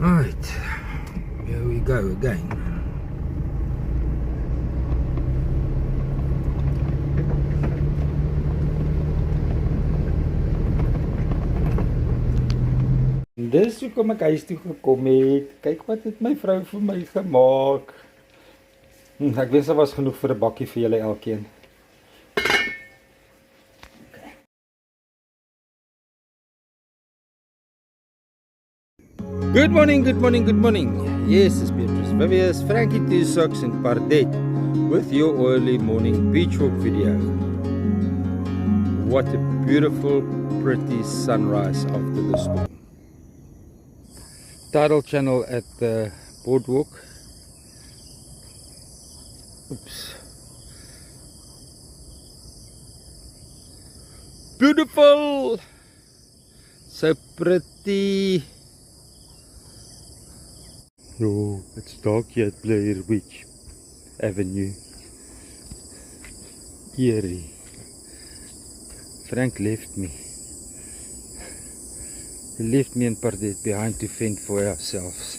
Right, here we go again. Dis hoekom ek huis toe gekom het. Kyk wat het my vrou vir my gemaak. Ek wens daar was genoeg vir 'n bakkie vir julle elkeen. Good morning, good morning, good morning. Yes, it's Beatrice Vivius, Frankie Two Socks and Pardet with your early morning beach walk video. What a beautiful, pretty sunrise after the storm. Tidal channel at the boardwalk. Oops. Beautiful! So pretty. Oh, it's dark here at Blair Beach Avenue. Eerie. Frank left me. He left me and Pardet behind to fend for ourselves.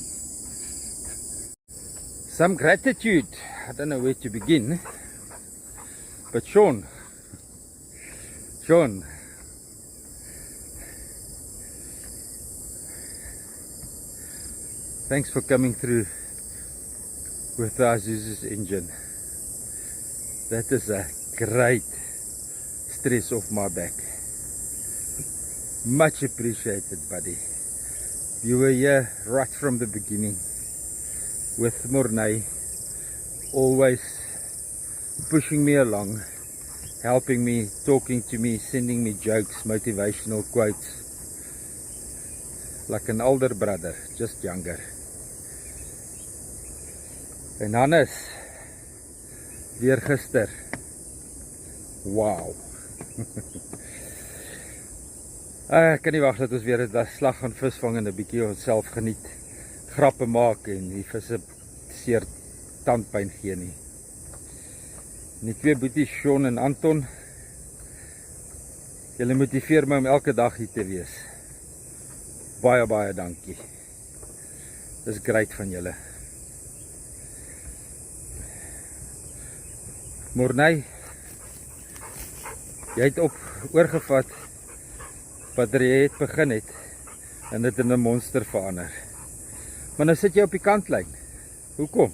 Some gratitude. I don't know where to begin. But Sean. Thanks for coming through with the Azusa's engine. That is a great stress off my back. Much appreciated, buddy. You were here right from the beginning with Mornay, always pushing me along, helping me, talking to me, sending me jokes, motivational quotes, like an older brother, just younger. En Hannes, weer gister, wow. Ek kan nie wag dat ons weer 'n slag gaan visvang en 'n bietjie onsself geniet, grappe maak en die visse seer tandpyn gee nie. En die twee boeties, Sean en Anton, julle motiveer my om elke dag hier te wees. Baie, baie dankie. Dis great van julle. Mornay, jy het oorgevat wat jy het begin het en dit in 'n monster verander. Maar nou sit jy op die kantlyn. Hoekom?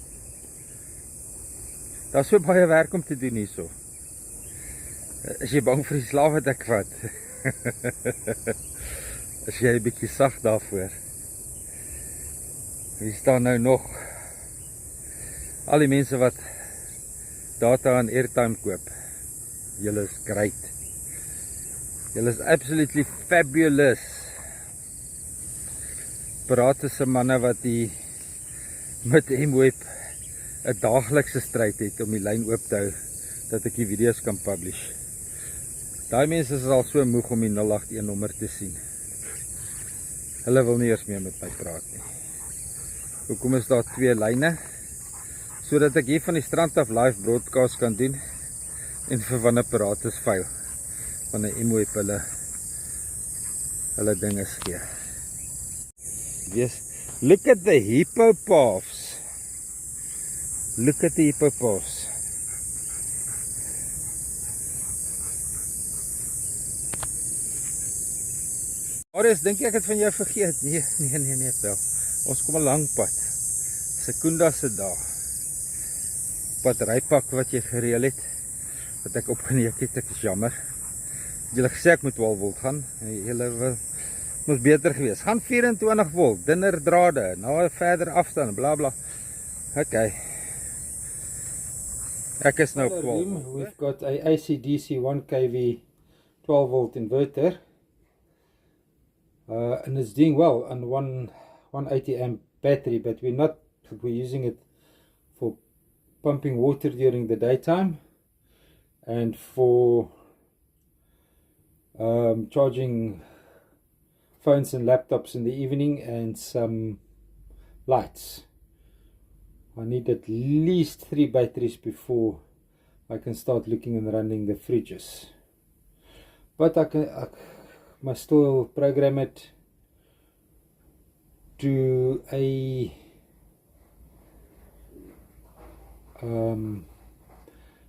Daar's so baie werk om te doen hierso. Is jy bang vir die slaaf wat ek vat? Is jy 'n bietjie sag daarvoor? Hier staan nou nog al die mense wat data en airtime koop. Julle is great. Julle is absolutely fabulous. Praat is 'n manne wat die met M-Web 'n daaglikse stryd het om die lyn oop te hou dat ek die video's kan publish. Daai mense is al so moeg om die 081 nommer te sien. Hulle wil nie eers meer met my praat nie. Hoekom is daar 2 lyne? Sodat ek hier van die strand af live broadcast kan doen en vir wanneer apparaat is vuil, wanneer M-Web hulle dinge gee. Yes. Look at the hippopotamus. Look at the hippopotamus. Oris, dink ek het van jou vergeet? Nee, Pel. Ons kom 'n lang pad. Sekunda se daar. Batterypak wat jy gereël het, wat ek opgeneek het, ek is jammer. Julle gesê ek moet 12 volt gaan, julle moes beter gewees. Gaan 24 volt, dunner drade, nou verder afstand, bla bla. Okay. Ek is nou 12. We've got a AC/DC 1 kV 12 volt inverter. And it's doing well on 180 amp battery, but we're using it for pumping water during the daytime and for charging phones and laptops in the evening and some lights. I need at least 3 batteries before I can start looking and running the fridges. But I must still program it to a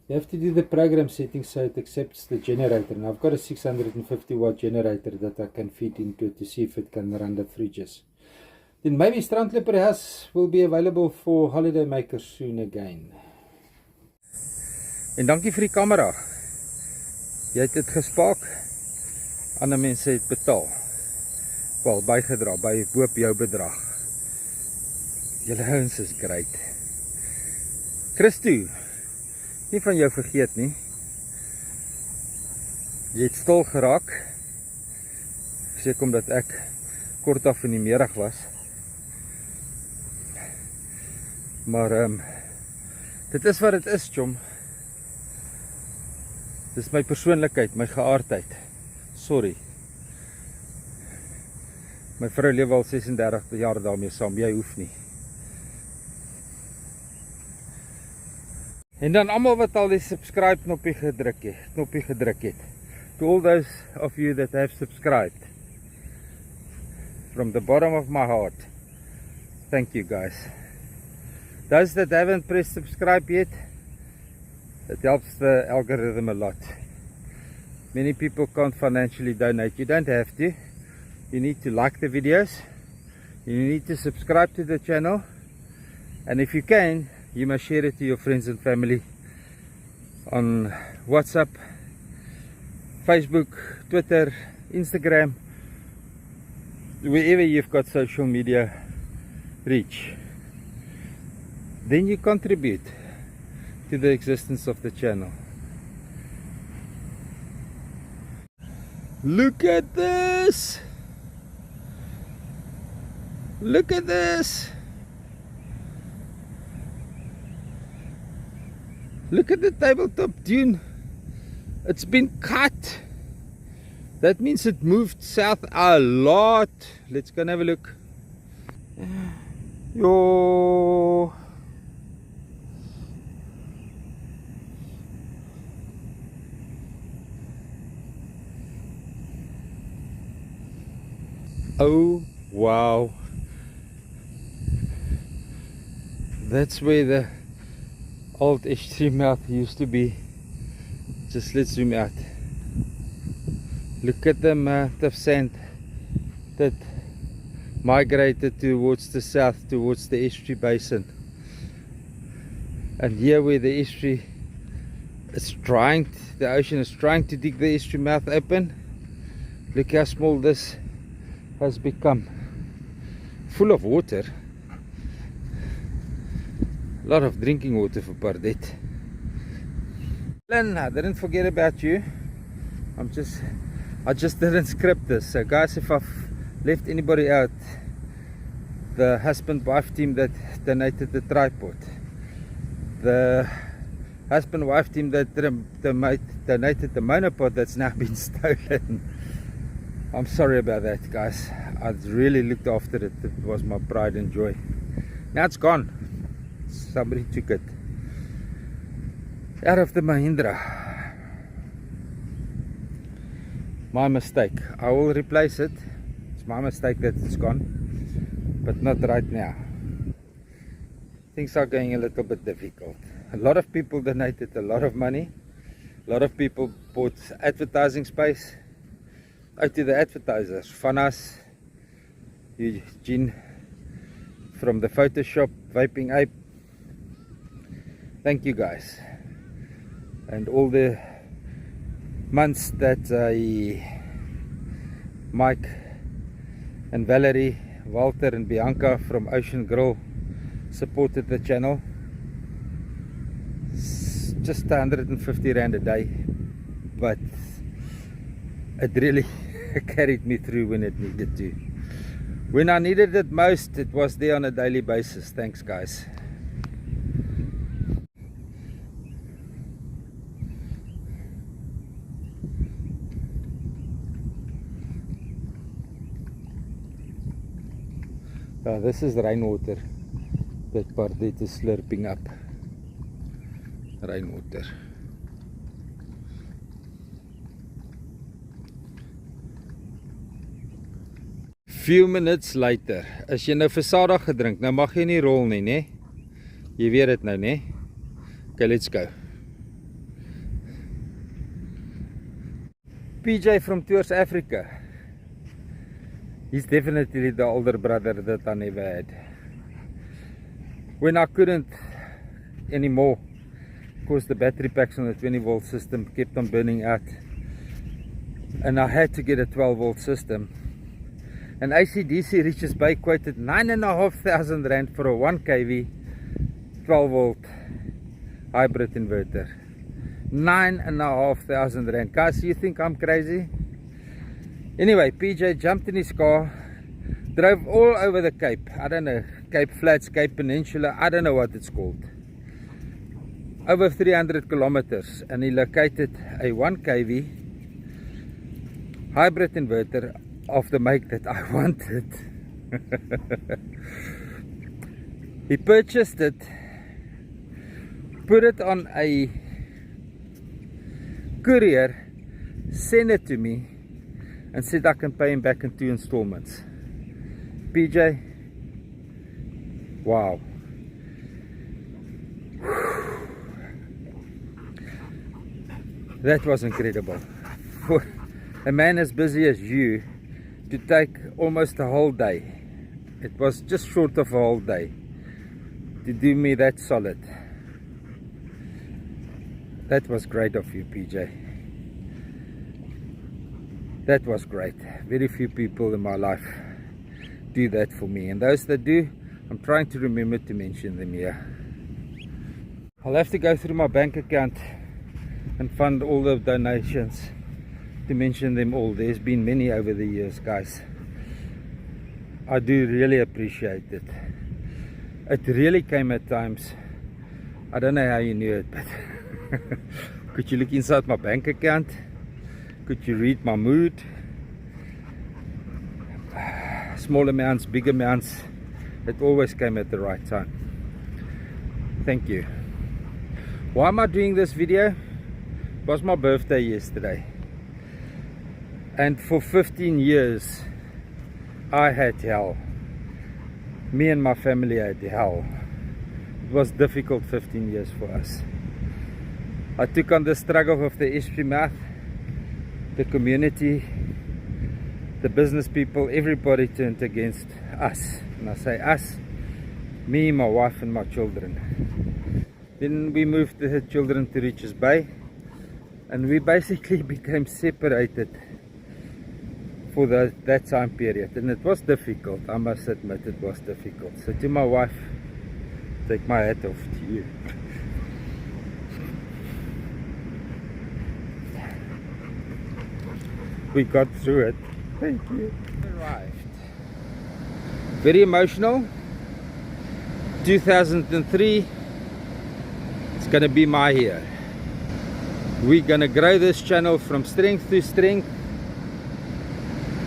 you have to do the program settings so it accepts the generator. Now I've got a 650 watt generator that I can feed into it to see if it can run the fridges. Then maybe Strandloper House will be available for holiday makers soon again. En dankie vir die kamera. Jy het dit gespaak. Ander mense het betaal. Wel, bygedra, boop jou bedrag. Julle ouens is great. Christo, nie van jou vergeet nie. Jy het stil geraak. Seker omdat ek kort af in die middag was. Maar dit is wat dit is, chom. Dit is my persoonlikheid, my geaardheid. Sorry. My vrou leef al 36 jaar daarmee saam, jy hoef nie. En dan almal wat al die subscribe knoppie gedruk het. To all those of you that have subscribed. From the bottom of my heart. Thank you guys. Those that haven't pressed subscribe yet, it helps the algorithm a lot. Many people can't financially donate. You don't have to. You need to like the videos. You need to subscribe to the channel. And if you can, you must share it to your friends and family on WhatsApp, Facebook, Twitter, Instagram, wherever you've got social media reach. Then you contribute to the existence of the channel. Look at this! Look at this! Look at the tabletop dune. It's been cut. That means it moved south a lot. Let's go and have a look. Yo. Oh wow. That's where the old Estuary mouth used to be. Just let's zoom out. Look at the amount of sand that migrated towards the south, towards the estuary basin. And here where the estuary is trying, the ocean is trying to dig the estuary mouth open. Look how small this has become. Full of water. A lot of drinking water for Pardette. Lynn, I didn't forget about you. I just didn't script this. So guys, if I've left anybody out, the husband-wife team that donated the tripod, the husband-wife team that donated the monopod that's now been stolen. I'm sorry about that, guys. I really looked after it. It was my pride and joy. Now it's gone. Somebody took it out of the Mahindra. My mistake. I will replace it. It's my mistake that it's gone, but not right now. Things are going a little bit difficult. A lot of people donated a lot of money. A lot of people bought advertising space. Out to the advertisers, Fanas, Eugene from the Photoshop, Vaping Ape. Thank you guys. And all the months that Mike and Valerie, Walter and Bianca from Ocean Grill supported the channel. It's just 150 Rand a day, but it really carried me through when it needed to. When I needed it most, it was there on a daily basis. Thanks guys. This is rainwater that Pardette is slurping up. Rainwater. Few minutes later, as jy nou versadig gedrink, nou mag jy nie rol nie, né? Jy weet dit nou, né? Okay, let's go. PJ from Tours Africa. He's definitely the older brother that I never had. When I couldn't anymore, because the battery packs on the 20-volt system kept on burning out, and I had to get a 12-volt system. And ACDC Richards Bay quoted 9,500 rand for a 1 kV 12-volt hybrid inverter. 9,500 rand. Guys, you think I'm crazy? Anyway, PJ jumped in his car, drove all over the Cape. I don't know, Cape Flats, Cape Peninsula, I don't know what it's called. Over 300 kilometers, and he located a 1 kV hybrid inverter of the make that I wanted. He purchased it, put it on a courier, sent it to me, and said I can pay him back in 2 installments. PJ, wow. That was incredible. For a man as busy as you to take almost a whole day, it was just short of a whole day, to do me that solid. That was great of you, PJ. That was great. Very few people in my life do that for me, and those that do, I'm trying to remember to mention them here. I'll have to go through my bank account and fund all the donations to mention them all. There's been many over the years, guys. I do really appreciate it. It really came at times, I don't know how you knew it, but could you look inside my bank account? Could you read my mood? Small amounts, big amounts, it always came at the right time. Thank you. Why am I doing this video? It was my birthday yesterday, and for 15 years I had hell. Me and my family had hell. It was difficult 15 years for us. I took on the struggle of the Estuary, the community, the business people. Everybody turned against us, and I say us, me, my wife and my children. Then we moved the children to Richards Bay, and we basically became separated for that time period, and it was difficult. I must admit, it was difficult. So to my wife, take my hat off to you. We got through it. Thank you. Arrived. Very emotional. 2003. It's gonna be my year. We're gonna grow this channel from strength to strength,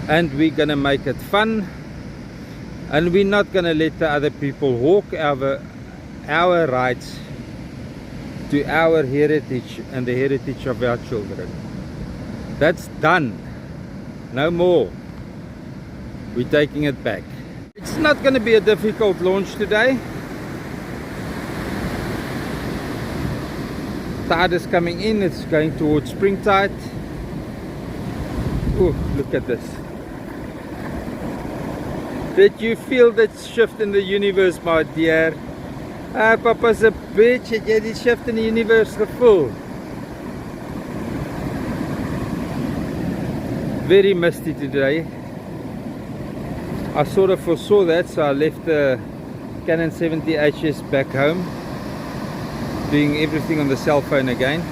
and we're gonna make it fun, and we're not gonna let the other people walk over our rights to our heritage and the heritage of our children. That's done. No more. We're taking it back. It's not going to be a difficult launch today. Tide is coming in. It's going towards springtide. Oh, look at this. Did you feel that shift in the universe, my dear? Papa's a bitch. Het jy die shift in the universe gevoel? Very misty today. I sort of foresaw that, so I left the Canon 70HS back home, doing everything on the cell phone again.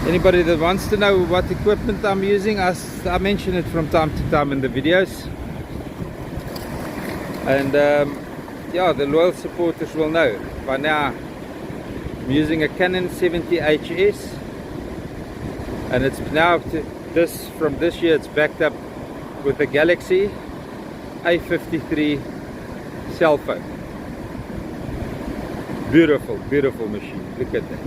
Anybody that wants to know what equipment I'm using, I mention it from time to time in the videos, and yeah, the loyal supporters will know by now. I'm using a Canon 70HS, and it's now from this year it's backed up with a Galaxy A53 cell phone. Beautiful, beautiful machine. Look at that.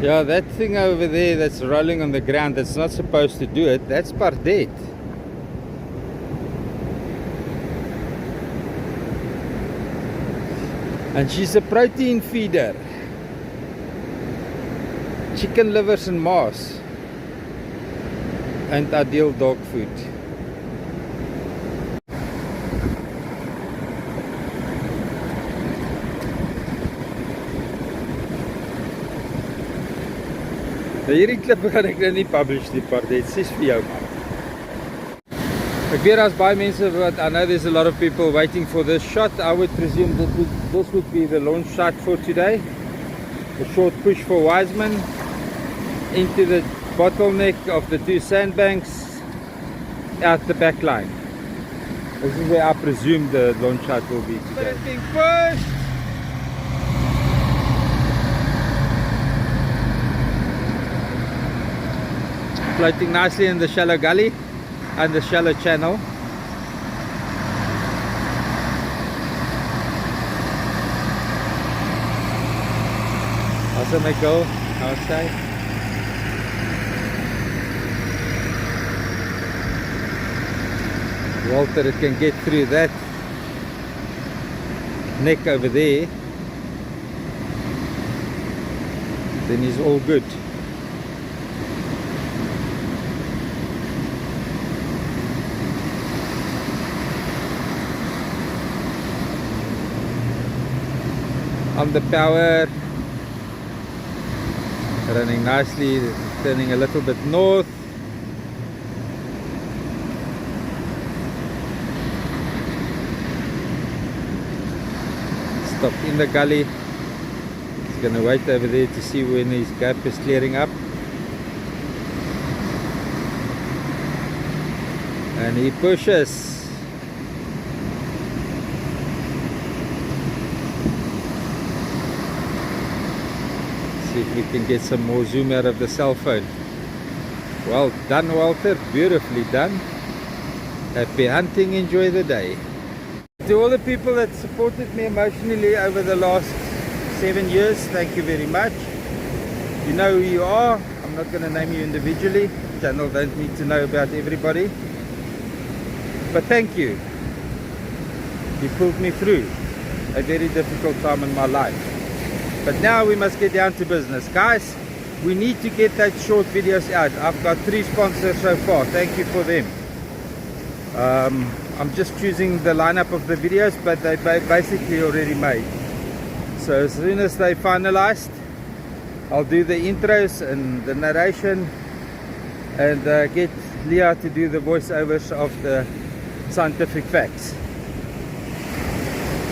Yeah, that thing over there that's rolling on the ground, that's not supposed to do it, that's pardet. And she's a protein feeder. Chicken livers and mass. And ideal dog food. Hierdie klip gaan ek nou nie publish die part, dit is vir jou man. Ek weet as baie mense wat, I know there's a lot of people waiting for this shot. I would presume that this would be the launch shot for today. A short push for Wiseman into the bottleneck of the two sandbanks out the back line. This is where I presume the launch shot will be today. But it's being pushed! Floating nicely in the shallow gully and the shallow channel. Awesome, go outside. Walter, it can get through that neck over there, then he's all good. On the power, running nicely, turning a little bit north. Stop in the gully. He's going to wait over there to see when his gap is clearing up. And he pushes. See if we can get some more zoom out of the cell phone. Well done, Walter, beautifully done. Happy hunting, enjoy the day. To all the people that supported me emotionally over the last 7 years, thank you very much. You know who you are. I'm not going to name you individually. The channel don't need to know about everybody. But thank you. You pulled me through a very difficult time in my life. But now we must get down to business. Guys, we need to get those short videos out. I've got 3 sponsors so far. Thank you for them. I'm just choosing the lineup of the videos, but they're basically already made. So as soon as they're finalized, I'll do the intros and the narration and get Leah to do the voiceovers of the scientific facts.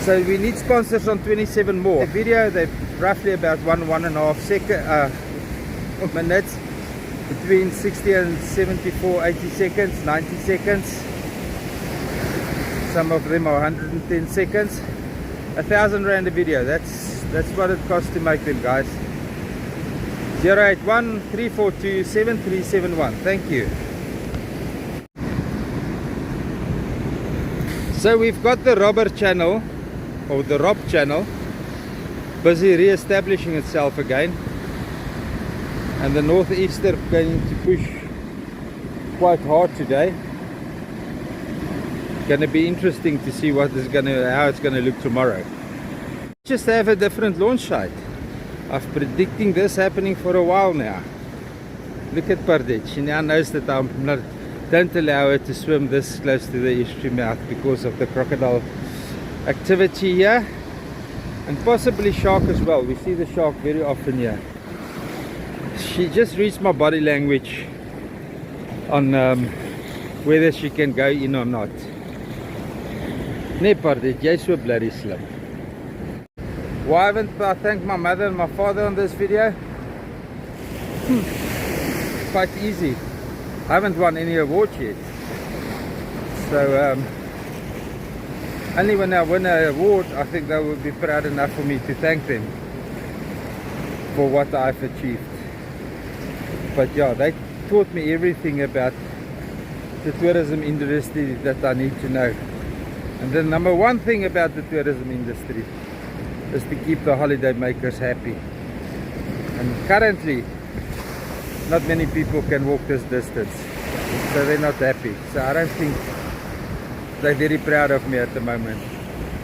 So we need sponsors on 27 more. The video, they're roughly about 1.5 minutes, between 60 and 74, 80 seconds, 90 seconds. Some of them are 110 seconds. 1,000 rand a video. That's what it costs to make them, guys. 081 342 7371. Thank you. So we've got the robber channel, or the Rob channel, busy re-establishing itself again, and the northeaster going to push quite hard today. Going to be interesting to see how it's going to look tomorrow. Just have a different launch site. I've been predicting this happening for a while now. Look at Pardet. She now knows that don't allow her to swim this close to the estuary mouth because of the crocodile activity here, and possibly shark as well. We see the shark very often here. She just reads my body language on whether she can go in or not. Nee Pardet, jy's so bloody slim. Why haven't I thanked my mother and my father on this video? Quite easy. I haven't won any awards yet. So only when I win an award, I think they will be proud enough for me to thank them for what I've achieved. But yeah, they taught me everything about the tourism industry that I need to know. And the number one thing about the tourism industry is to keep the holiday makers happy. And currently, not many people can walk this distance, so they're not happy. So I don't think they're very proud of me at the moment.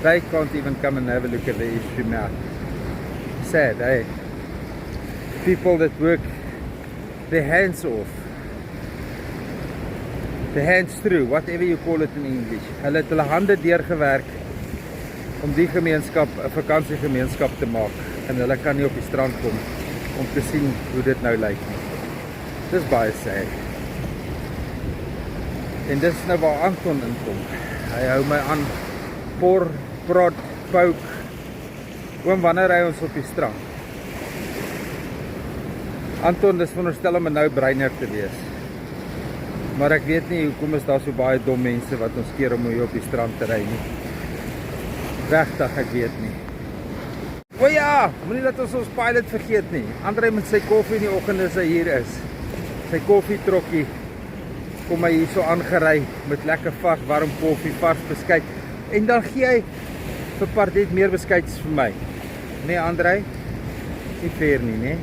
They can't even come and have a look at the estuary mouth. Sad, eh? People that work their hands off, their hands through, whatever you call it in English. Hulle het hulle hande deurgewerk om die gemeenskap 'n vakansiegemeenskap te maak, en hulle kan nie op die strand kom om te sien hoe dit nou lyk nie. Dis baie sad. En dis nou waar Anton inkom. Hy hou my aan, por, prod, pouk. Oom, wanneer ry ons op die strand? Anton, dis veronderstel om 'n nou breiner te wees. Maar ek weet nie hoekom is daar so baie dom mense wat ons keer om hier op die strand te ry nie. Regtig, ek weet nie. O ja, moenie dat ons pilot vergeet nie. André met sy koffie in die oggend as hy hier is. Sy koffietrokkie kom hy hier so aangery met lekker vars warm koffie, vars beskuit. En dan gee hy vir Pardet meer beskuitjies vir my. Nee, André? Nie fair nie, nee?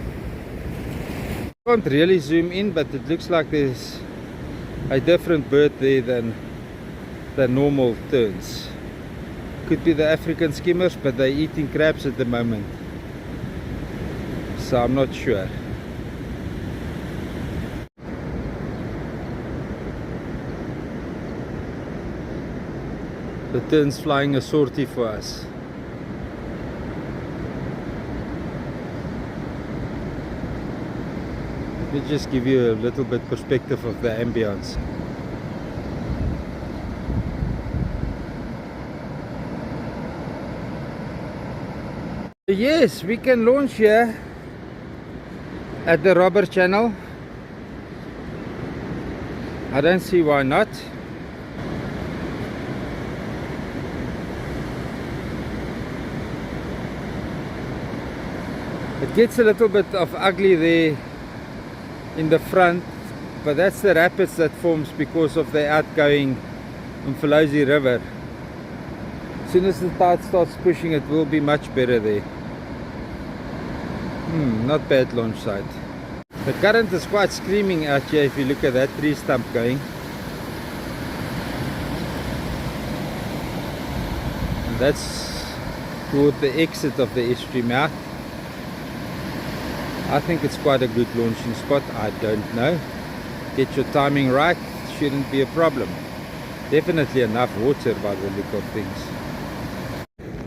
Can't really zoom in, but it looks like there's a different bird there than normal terns. Could be the African skimmers, but they're eating crabs at the moment, so I'm not sure. The tern's flying a sortie for us. Let me just give you a little bit perspective of the ambience. Yes, we can launch here at the Robber Channel. I don't see why not. It gets a little bit of ugly there in the front, but that's the rapids that forms because of the outgoing Umfolozi River. As soon as the tide starts pushing, it will be much better there. Not bad launch site. The current is quite screaming out here if you look at that tree stump going. And that's toward the exit of the estuary mouth. I think it's quite a good launching spot. I don't know. Get your timing right, shouldn't be a problem. Definitely enough water by the look of things.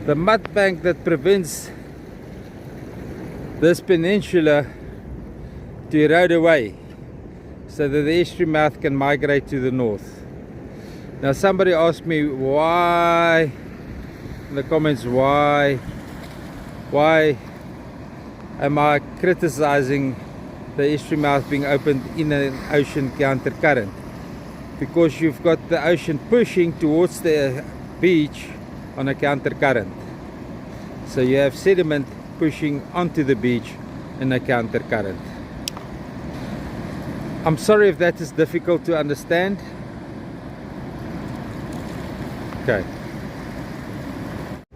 The mud bank that prevents this peninsula to erode away so that the estuary mouth can migrate to the north. Now somebody asked me why, in the comments, why am I criticizing the estuary mouth being opened in an ocean counter current? Because you've got the ocean pushing towards the beach on a counter current. So you have sediment pushing onto the beach in a counter current. I'm sorry if that is difficult to understand. Okay.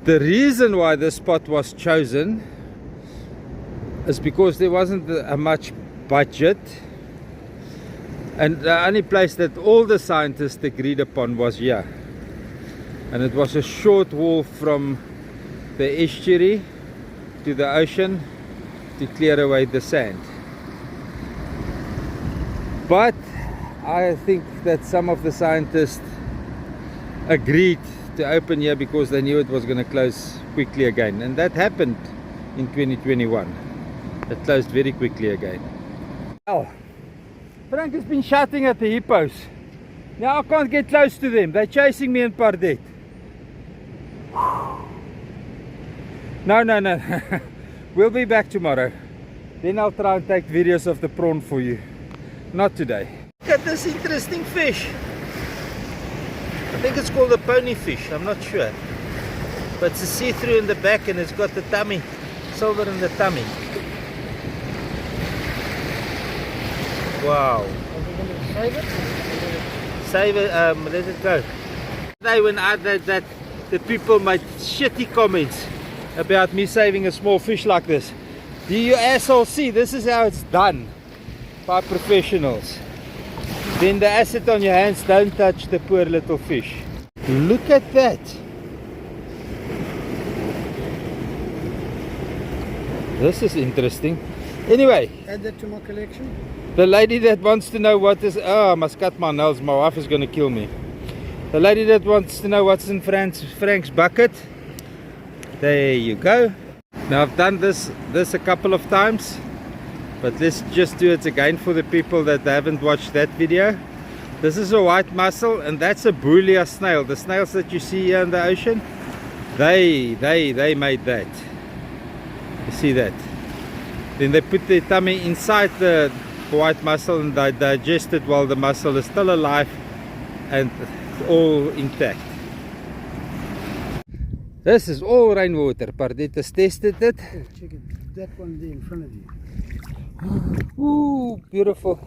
The reason why this spot was chosen is because there wasn't a much budget, and the only place that all the scientists agreed upon was here, and it was a short walk from the estuary to the ocean to clear away the sand. But I think that some of the scientists agreed to open here because they knew it was going to close quickly again, and that happened in 2021. It closed very quickly again. Oh, Frank has been shouting at the hippos. Now I can't get close to them. They're chasing me in Pardet. No. We'll be back tomorrow. Then I'll try and take videos of the prawn for you. Not today. Look at this interesting fish. I think it's called a pony fish. I'm not sure. But it's a see-through in the back and it's got the tummy, silver in the tummy. Wow. Save it? Save it, let it go. Today when I did that, the people made shitty comments about me saving a small fish like this. Do you assholes see? This is how it's done by professionals. Then the acid on your hands, don't touch the poor little fish. Look at that. This is interesting. Anyway, Add that to my collection. the lady that wants to know what is... Oh, I must cut my nails. My wife is going to kill me. The lady that wants to know what's in Frank's bucket. There you go. Now I've done this a couple of times. But let's just do it again for the people that haven't watched that video. This is a white mussel and that's a Boulia snail. The snails that you see here in the ocean. They made that. You see that? Then they put their tummy inside the white mussel and they digest it while the mussel is still alive and all intact. This is all rainwater. Pardette has tested it. Oh, check it. That one there in front of you. Ooh, beautiful.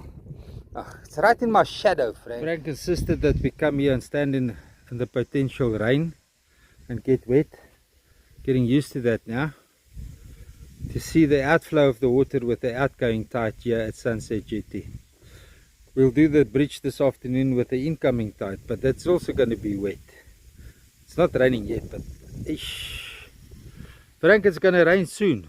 Oh, it's right in my shadow, Frank. Frank insisted that we come here and stand in the potential rain and get wet. Getting used to that now. To see the outflow of the water with the outgoing tide here at Sunset Jetty. We'll do the bridge this afternoon with the incoming tide, but that's also going to be wet. It's not raining yet, but ish. Frank, it's going to rain soon.